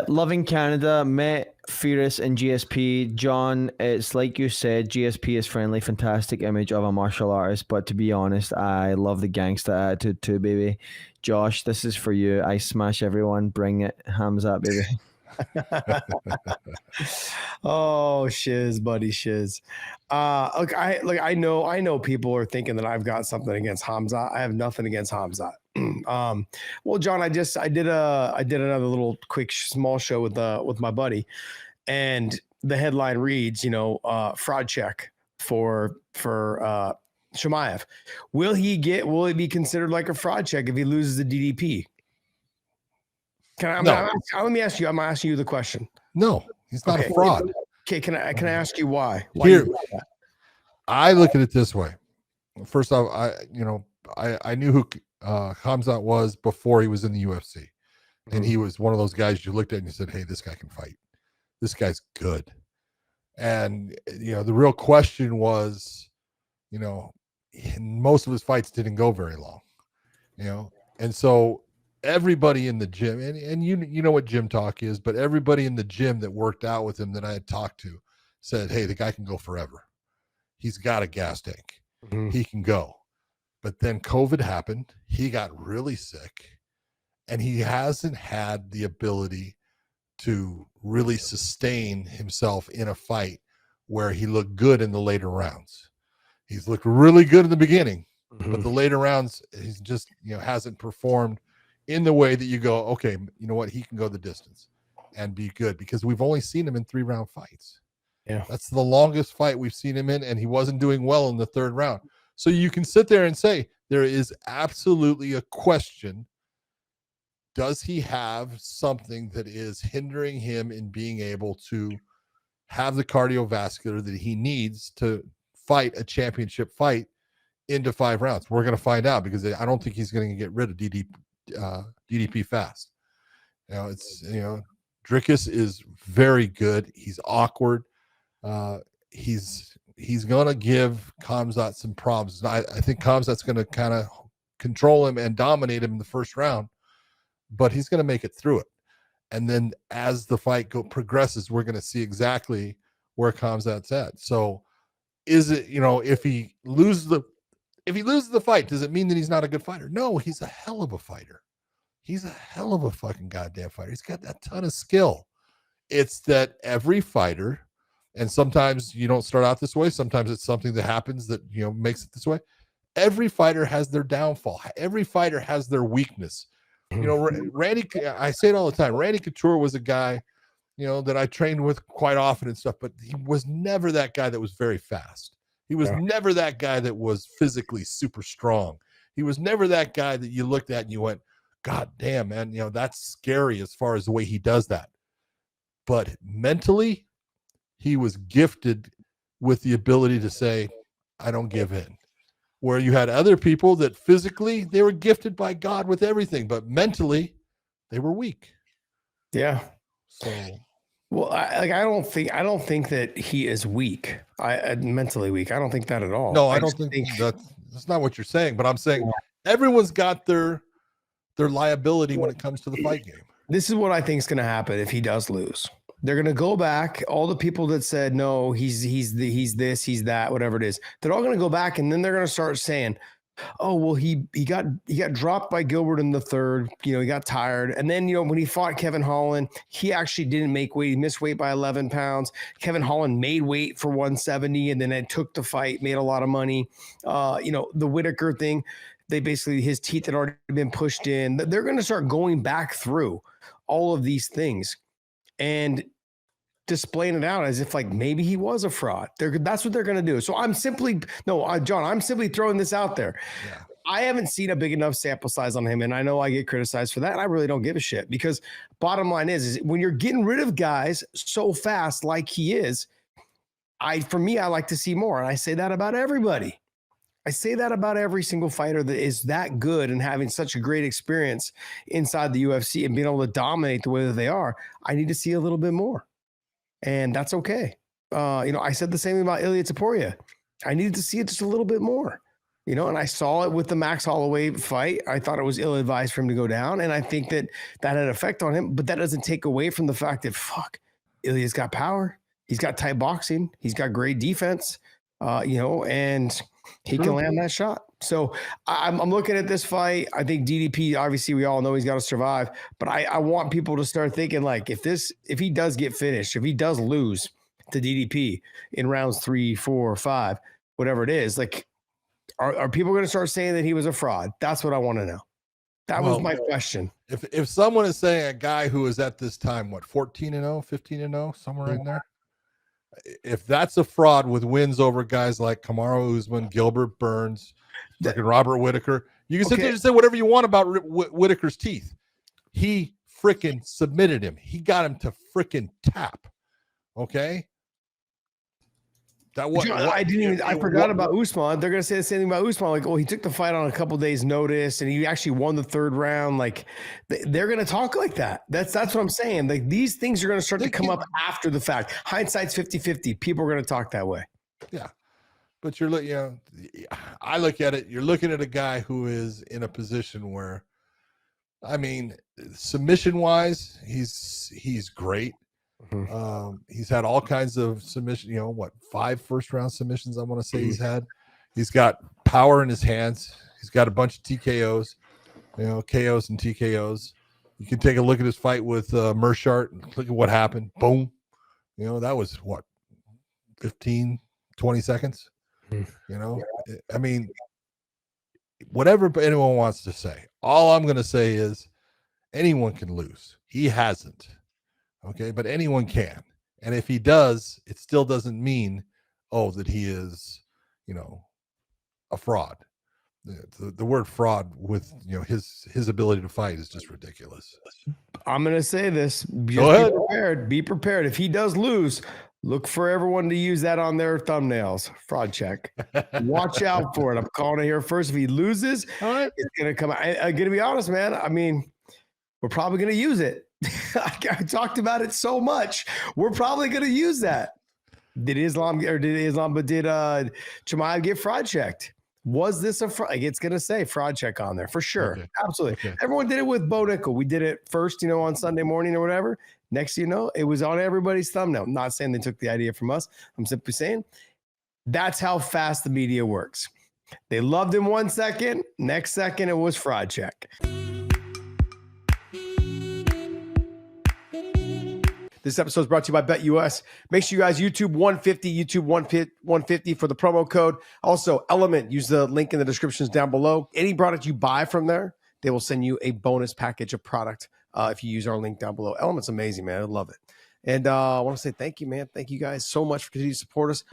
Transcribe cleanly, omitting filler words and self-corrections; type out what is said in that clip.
Loving Canada, met Furious and GSP. John, it's like you said, GSP is friendly, fantastic image of a martial artist, but to be honest, I love the gangsta attitude too, baby. Josh, this is for you. I smash everyone. Bring it. Hams up, baby. Oh, shiz, buddy, shiz. I know people are thinking that I've got something against Hamza. I have nothing against Hamza. Well, John, I did another little quick small show with my buddy, and the headline reads, fraud check for Shemaev. Will it be considered like a fraud check if he loses the DDP? Let me ask you. I'm asking you the question. No, he's not a fraud. Okay, can I ask you why? Here, I look at it this way. First off, I knew who Khamzat was before he was in the UFC, and he was one of those guys you looked at and you said, "Hey, this guy can fight. This guy's good." And the real question was, most of his fights didn't go very long, and so everybody in the gym, and you know what gym talk is, but everybody in the gym that worked out with him that I had talked to said, "Hey, the guy can go forever. He's got a gas tank. He can go." But then COVID happened. He got really sick, and he hasn't had the ability to really sustain himself in a fight where he looked good in the later rounds. He's looked really good in the beginning, but the later rounds, he's just, hasn't performed in the way that you go, okay, you know what? He can go the distance and be good, because we've only seen him in 3-round fights. Yeah. That's the longest fight we've seen him in, and he wasn't doing well in the 3rd round. So you can sit there and say there is absolutely a question. Does he have something that is hindering him in being able to have the cardiovascular that he needs to fight a championship fight into 5 rounds? We're going to find out, because I don't think he's going to get rid of DDP fast. Dricus is very good. He's awkward. He's going to give Khamzat some problems. I think Khamzat's going to kind of control him and dominate him in the 1st round, but he's going to make it through it. And then as the fight progresses, we're going to see exactly where Khamzat's at. So is it, if he loses the fight, does it mean that he's not a good fighter? No, he's a hell of a fighter. He's a hell of a fucking goddamn fighter. He's got that ton of skill. It's that every fighter, and sometimes you don't start out this way, sometimes it's something that happens that, makes it this way. Every fighter has their downfall. Every fighter has their weakness. Randy, I say it all the time, Randy Couture was a guy, that I trained with quite often and stuff, but he was never that guy that was very fast. He was never that guy that was physically super strong. He was never that guy that you looked at and you went, God damn, man, that's scary as far as the way he does that. But mentally, he was gifted with the ability to say, I don't give in. Where you had other people that physically, they were gifted by God with everything, but mentally, they were weak. Yeah. So, well, I don't think that he is weak. Mentally weak. I don't think that at all. No, I don't think that's not what you're saying. But I'm saying everyone's got their liability when it comes to the fight game. This is what I think is going to happen if he does lose. They're going to go back. All the people that said, no, he's this, he's that, whatever it is, they're all going to go back, and then they're going to start saying, oh, well, he got dropped by Gilbert in the 3rd. He got tired. And then, when he fought Kevin Holland, he actually didn't make weight. He missed weight by 11 pounds. Kevin Holland made weight for 170, and then it took the fight, made a lot of money. The Whitaker thing, his teeth had already been pushed in. They're going to start going back through all of these things and displaying it out as if like maybe he was a fraud. That's what they're going to do. So John, I'm simply throwing this out there. Yeah. I haven't seen a big enough sample size on him, and I know I get criticized for that. And I really don't give a shit, because bottom line is when you're getting rid of guys so fast like he is, I like to see more. And I say that about everybody. I say that about every single fighter that is that good and having such a great experience inside the UFC and being able to dominate the way that they are. I need to see a little bit more, and that's okay. I said the same thing about Ilia Topuria. I needed to see it just a little bit more. You know, and I saw it with the Max Holloway fight. I thought it was ill-advised for him to go down, and I think that that had an effect on him. But that doesn't take away from the fact that Ilya's got power. He's got tight boxing. He's got great defense. You know, and he can land that shot. So I'm looking at this fight. I think DDP, obviously, we all know he's got to survive. But I want people to start thinking, like, if he does get finished, if he does lose to DDP in rounds 3, 4, 5, whatever it is, like, are people going to start saying that he was a fraud? That's what I want to know. That was my question. If someone is saying a guy who is at this time, what, 14-0, 15-0, somewhere in there, if that's a fraud with wins over guys like Kamaru Usman, Gilbert Burns, and Robert Whitaker, you can sit there and say whatever you want about Whitaker's teeth. He freaking submitted him. He got him to freaking tap. Okay. I forgot about Usman. They're going to say the same thing about Usman. Like, oh, he took the fight on a couple days' notice and he actually won the 3rd round. Like, they're going to talk like that. That's what I'm saying. Like, these things are going to start to come up after the fact. Hindsight's 50-50. People are going to talk that way. Yeah. But I look at it, you're looking at a guy who is in a position where, I mean, submission wise, he's great. He's had all kinds of submission, 5 first-round submissions, I want to say he's had. He's got power in his hands. He's got a bunch of TKOs, KOs and TKOs. You can take a look at his fight with Mershart and look at what happened. Boom. That was what, 15, 20 seconds? I mean, whatever anyone wants to say, all I'm going to say is anyone can lose. He hasn't. Okay, but anyone can. And if he does, it still doesn't mean, that he is, a fraud. The word fraud with, his ability to fight is just ridiculous. I'm going to say this. Go ahead. Be prepared. If he does lose, look for everyone to use that on their thumbnails. Fraud check. Watch out for it. I'm calling it here first. If he loses, it's going to come out. I'm going to be honest, man. I mean, we're probably going to use it. I talked about it so much. We're probably going to use that. Did Chimaev get fraud checked? Was this a fraud? It's going to say fraud check on there for sure. Okay. Absolutely. Okay. Everyone did it with Bo Nickel. We did it first, on Sunday morning or whatever. Next, it was on everybody's thumbnail. I'm not saying they took the idea from us. I'm simply saying that's how fast the media works. They loved him 1 second. Next second, it was fraud check. This episode is brought to you by BetUS. Make sure you guys YouTube 150 for the promo code. Also, Element, use the link in the descriptions down below. Any product you buy from there, they will send you a bonus package of product if you use our link down below. Element's amazing, man. I love it. And I want to say thank you, man. Thank you guys so much for continuing to support us.